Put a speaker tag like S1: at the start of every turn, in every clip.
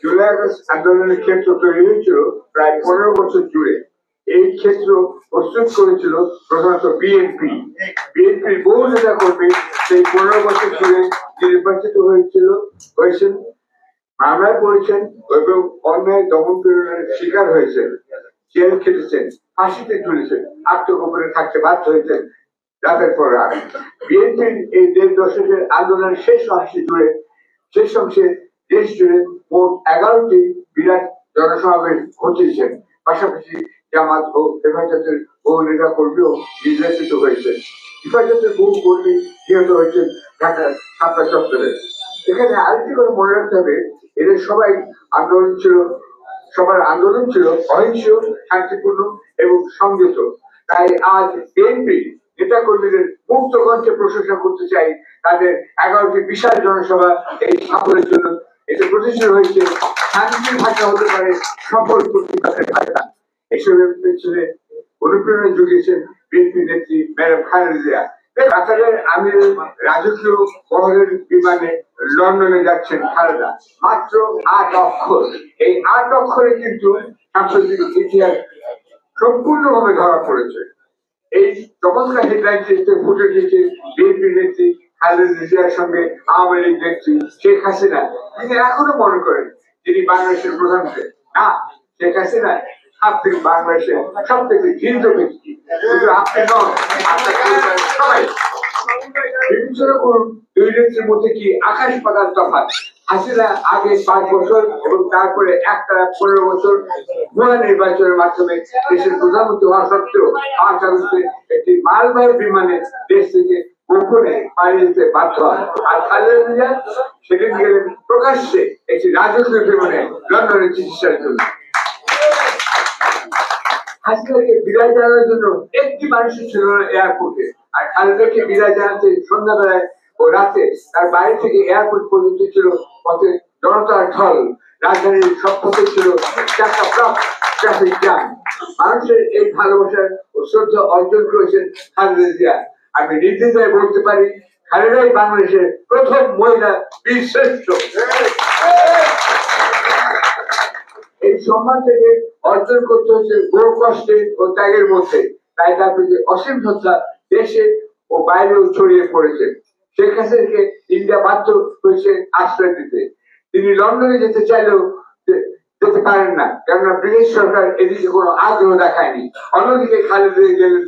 S1: July August আন্দোলনের ক্ষেত্র তৈরি হয়েছিল প্রায় 15 বছর জুড়ে। এই ক্ষেত্র প্রস্তুত করেছিল প্রধানত বিএনপি। বিএনপির বহু নেতা কর্মী সেই 15 বছর জুড়ে নির্বাচিত হয়েছেন, মামলায় পড়েছেন এবং অন্যায় দমন পীড়নের শিকার হয়েছেন, জেল খেটেছেন, ফাঁসিতে ঝুলেছেন, আত্মগোপনে থাকতে বাধ্য হয়েছেন রাতের পর রাত। বিএনপির এই 1.5 দশকের আন্দোলনের শেষ অংশে দেশ জুড়ে মোট 11টি বিরাট জনসমাবেশ ঘটিয়েছেন। পাশাপাশি জামাত ও হেফাজতের বহু নেতা কর্মীও নির্যাতিত হয়েছেন। হেফাজতের বহু কর্মী নিহত হয়েছেন ঢাকার শাপলা চত্বরে। এখানে আরেকটি করে মনে রাখতে হবে, এদের সবার আন্দোলন ছিল অহিংস, শান্তিপূর্ণ এবং সংযত। তাই আজ বিএনপি নেতা কর্মীদের মুক্ত কণ্ঠে প্রশংসা করতে চাই তাদের 11টি বিশাল জনসভা এই সাফল্যের জন্য। এতে প্রতিষ্ঠিত হয়েছে শান্তির ভাষা হতে পারে সফল প্রতিবাদের ভাষা। এসবের পেছনে অনুপ্রেরণা জুগিয়েছেন বিএনপি নেত্রী ম্যাডাম খালেদা জিয়া। কাতারের আমির রাজকীয় বহরের বিমানে লন্ডনে যাচ্ছেন খালেদা। মাত্র 8 অক্ষর। এই 8 অক্ষরে কিন্তু সাম্প্রতিক ইতিহাস সম্পূর্ণভাবে ধরা পড়েছে। এই চমৎকার হেডলাইনটিতে ফুটে উঠেছে বিএনপি নেত্রী খালেদা জিয়ার সঙ্গে আওয়ামী লীগ নেত্রী শেখ হাসিনা। তিনি এখনো মনে করেন তিনি বাংলাদেশের প্রধানমন্ত্রী। না, শেখ হাসিনা আপনি বাংলাদেশের সব থেকে ঘৃণিত ব্যক্তি। কিন্তু আপনি নন, আপনার পরিবারের সবাই। বিবেচনা করুন, দুই নেত্রীর মধ্যে কি আকাশ পাতাল তফাৎ। হাসিনা আগে 5 বছর এবং তারপরে একটানা 15 বছর ভুয়া নির্বাচনের মাধ্যমে দেশের প্রধানমন্ত্রী হওয়া সত্ত্বেও 5 আগস্টে একটি মালবাহী বিমানে দেশ থেকে গোপনে পালিয়ে যেতে বাধ্য হন। আর খালেদা জিয়া সেদিন গেলেন প্রকাশ্যে একটি রাজকীয় বিমানে লন্ডনের চিকিৎসার জন্য। হাসিনাকে বিদায় জানানোর জন্য একটি মানুষই ছিল না এয়ারপোর্টে। আর খালেদাকে বিদায় জানাতে সন্ধ্যাবেলায় ও রাতে তার বাড়ি থেকে এয়ারপোর্ট পর্যন্ত ছিল পথে জনতার ঢল। রাজধানীর সব পথে ছিল ট্রাফিক জ্যাম। মানুষের এই ভালোবাসার ও শ্রদ্ধা অর্জন করেছেন খালেদা জিয়া। আমি নির্দ্বিধায় বলতে পারি, খালেদাই বাংলাদেশের প্রথম মহিলা বীর শ্রেষ্ঠ। এই সম্মান থেকে অর্জন করতে হচ্ছে বহু কষ্টে ও ত্যাগের মধ্যে। তাই তার প্রতি অসীম শ্রদ্ধা দেশে ও বাইরেও ছড়িয়ে পড়েছে। শেখ হাসিনাকে ইন্ডিয়া বাধ্য হয়েছে আশ্রয় দিতে। তিনি লন্ডনে যেতে চাইলেও যেতে পারেন না, কেননা ব্রিটিশ সরকার এদিকে কোনো আগ্রহ দেখায়নি। অন্যদিকে খালেদা গেলেন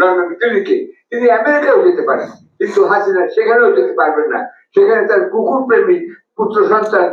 S1: লন্ডন দিল্লিকে। তিনি আমেরিকাও যেতে পারেন, কিন্তু হাসিনা সেখানেও যেতে পারবেন না। সেখানে তার কুকুর প্রেমী পুত্র সন্তান